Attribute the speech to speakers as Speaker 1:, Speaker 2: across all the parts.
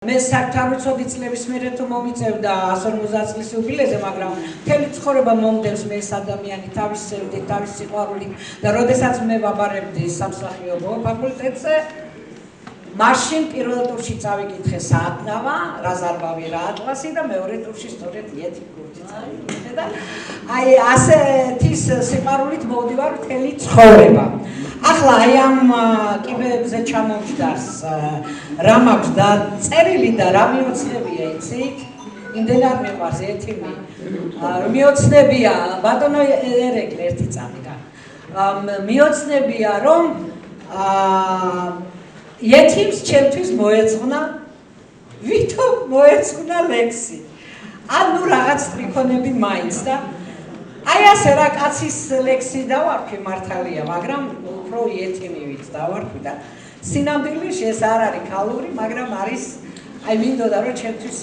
Speaker 1: მე საერთოდ უცოდი წლების მერე თუ მომიწევდა 150 წლის იუბილეზე, მაგრამ მთელი ცხოვრება მომდევს მე ეს ადამიანი თავის სევდით, თავის სიყვარულით და როდესაც მე ვაბარებდი სამსახიობო ფაკულტეტზე, მაშინ პირველ ტურში წავიკითხე საათნავა, რა ზარბავი, რა ატლასი და მეორე ტურში სწორედ იეთი კურსი წავიკითხე და აი ასეთი სიყვარულით მოვდივარ მთელი ცხოვრება. ახლა აი ამ კიბეებზე ჩამოვჯდარს რა მაქვს და წერილი და რა მიოცნებია იცით? იმდენ არ მიყვარს ერთი მიოცნებია ბატონო ერეკლე ერთი წამიკა. მიოცნებია რომ ეთიმს ჩემთვის მოეძღვნა ვითომ მოეძღვნა ლექსი. ანუ რაღაც ტრიქონები მაინც და აი ასე რა კაცის ლექსი დავარქვი მართალია, მაგრამ უფრო ეთიმივით დავარქვი და სინამდვილეში ეს არ არის ქალური, მაგრამ არის აი მინდოდა რომ ჩემთვის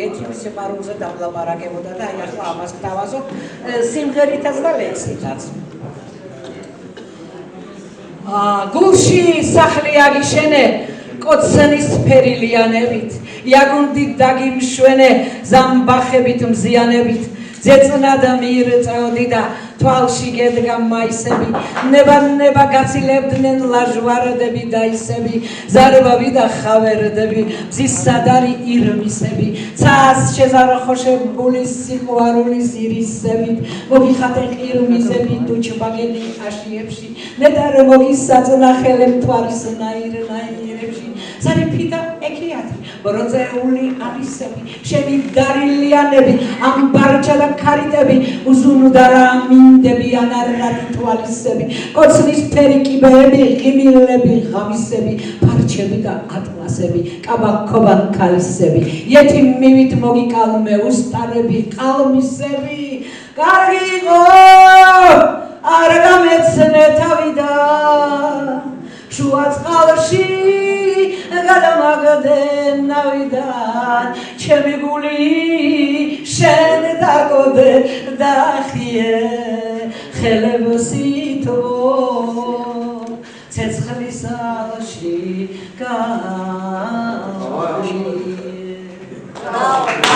Speaker 1: ეთიმის სიყვარულზე დავლაპარაკებოდა და აი ახლა ამას დავაზობ სიმღერითაც და ლექსითაც. გულში სახლი აგიშენე კოცნის ფერილიანებით, იაგუნდით დაგიმშვენე ზამბახებით მზიანებით, ძეწნა და მიირწეოდი და თვალში გედგა მაისები, ნება გაცილებდნენ ლაჟვარდები და ისები, ზარბავი და ხავერდები, მზის სადარი ირმისები, ცას შეზარხოშებული სიყვარულის ირისებით, მოგიხატე ყირმიზები დუჩბაგენი აშიებში, ნეტარ მოგისაწნა ხელემ თვარის ნაირებში, ზარიფი და ეკიათი, ბროწეული არისები, შენი დარილიანები, ამბარჩა და ქარიტები, უზუნდა რა მინდები ანარადი თვალისები, კოცნის ფერი კიბეები, ღიმილები, ღამისები, ფარჩები და ატლასები, კაბაქობან ქალისები, ეთიმ მივით მოგიკალმე უსტარები, ყალმისები, კარგი იყო, არ გამეცნე თავიდან, შუა წყალში გადამაგდე ნავიდან, ჩემი გული შენ დაგოდე დახიე ხელებსითო ცეცხლის ალში